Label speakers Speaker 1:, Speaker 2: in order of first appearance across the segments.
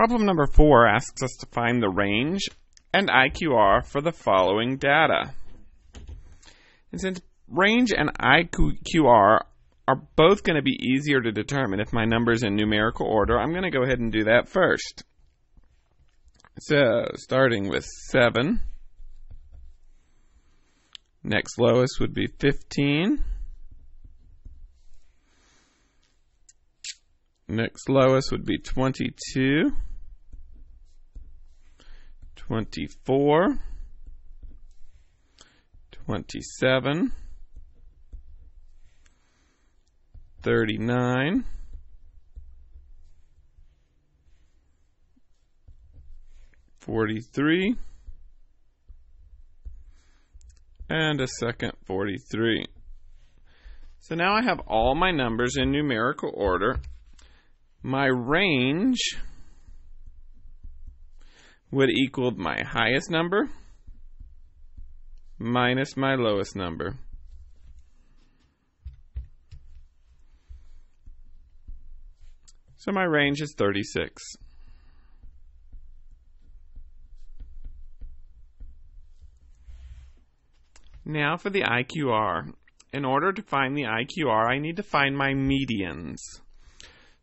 Speaker 1: Problem number 4 asks us to find the range and IQR for the following data. And since range and IQR are both going to be easier to determine if my number is in numerical order, I'm going to go ahead and do that first. So, starting with 7. Next lowest would be 15. Next lowest would be 22. 24. 27. 39. 43. And a second 43. So now I have all my numbers in numerical order. My range would equal my highest number minus my lowest number. So my range is 36. Now for the IQR. In order to find the IQR, I need to find my medians.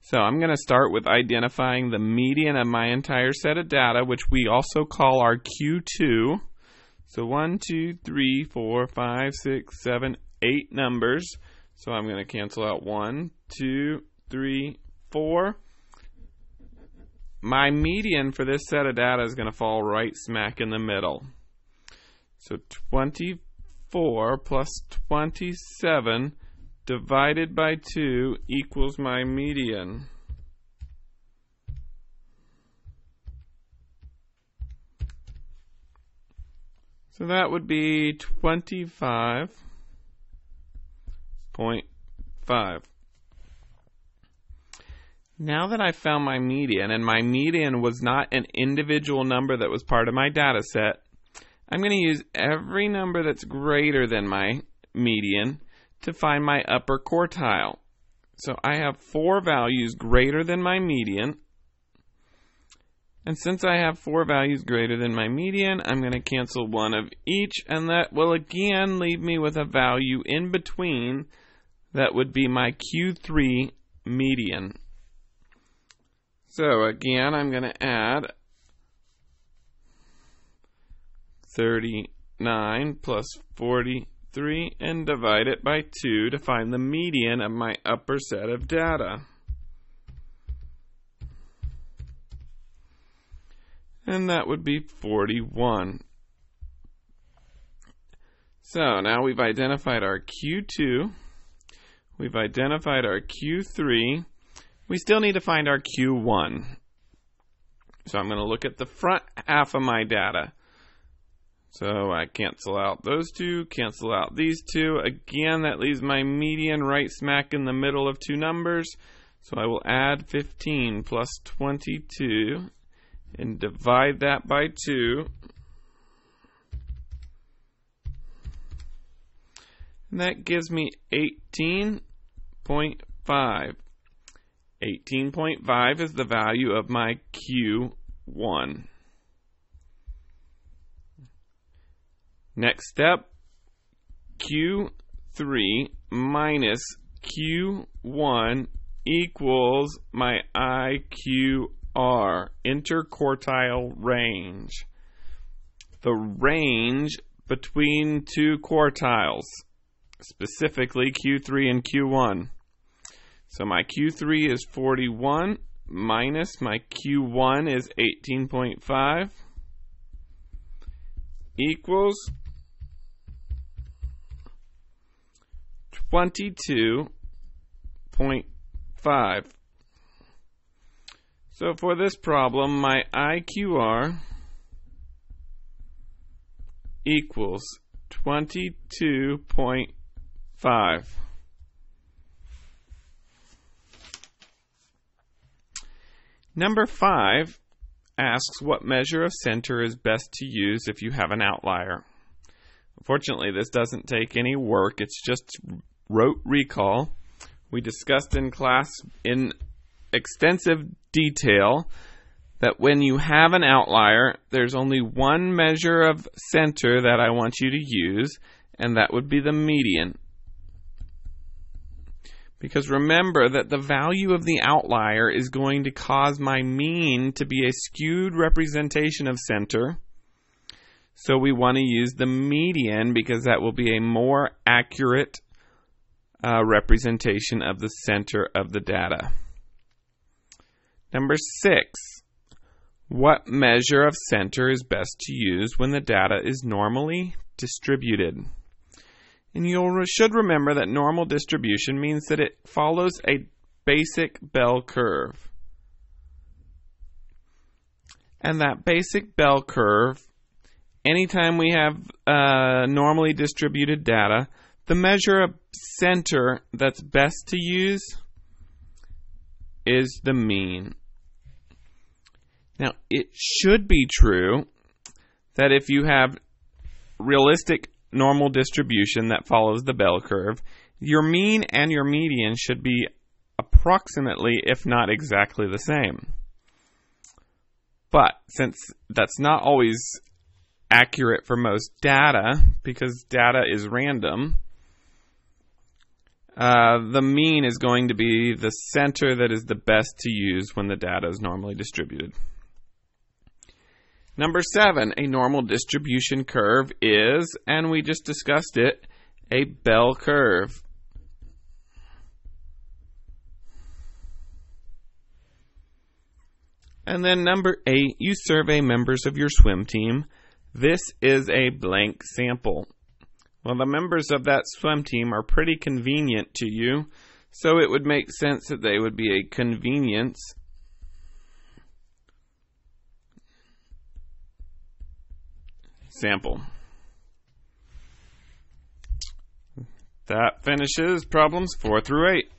Speaker 1: So I'm going to start with identifying the median of my entire set of data, which we also call our Q2. So 1, 2, 3, 4, 5, 6, 7, 8 numbers. So I'm going to cancel out 1, 2, 3, 4. My median for this set of data is going to fall right smack in the middle. So 24 plus 27 divided by 2 equals my median. So that would be 25.5. Now that I found my median, and my median was not an individual number that was part of my data set, I'm going to use every number that's greater than my median to find my upper quartile. So I have 4 values greater than my median. And since I have 4 values greater than my median, I'm going to cancel one of each, and that will again leave me with a value in between that would be my Q3 median. So again, I'm going to add 39 plus 43 and divide it by 2 to find the median of my upper set of data. And that would be 41. So now we've identified our Q2. We've identified our Q3. We still need to find our Q1. So I'm going to look at the front half of my data. So I cancel out those 2, cancel out these 2. Again, that leaves my median right smack in the middle of 2 numbers. So I will add 15 plus 22 and divide that by 2. And that gives me 18.5. 18.5 is the value of my Q1. Next step, Q3 minus Q1 equals my IQR, interquartile range. The range between 2 quartiles, specifically Q3 and Q1. So my Q3 is 41 minus my Q1 is 18.5 equals 22.5. So for this problem, my IQR equals 22.5. Number 5 asks what measure of center is best to use if you have an outlier. Unfortunately, this doesn't take any work. It's just rote recall. We discussed in class in extensive detail that when you have an outlier, there's only one measure of center that I want you to use, and that would be the median. Because remember that the value of the outlier is going to cause my mean to be a skewed representation of center. So we want to use the median because that will be a more accurate representation of the center of the data. Number 6, what measure of center is best to use when the data is normally distributed? And you should remember that normal distribution means that it follows a basic bell curve. And that basic bell curve, anytime we have normally distributed data, the measure of center that's best to use is the mean. Now, it should be true that if you have realistic normal distribution that follows the bell curve, your mean and your median should be approximately, if not exactly, the same. But since that's not always accurate for most data, because data is random, the mean is going to be the center that is the best to use when the data is normally distributed. Number 7, a normal distribution curve is, and we just discussed it, a bell curve. And then number 8, you survey members of your swim team. This is a blank sample. Well, the members of that swim team are pretty convenient to you, so it would make sense that they would be a convenience. Sample. That finishes problems 4 through 8.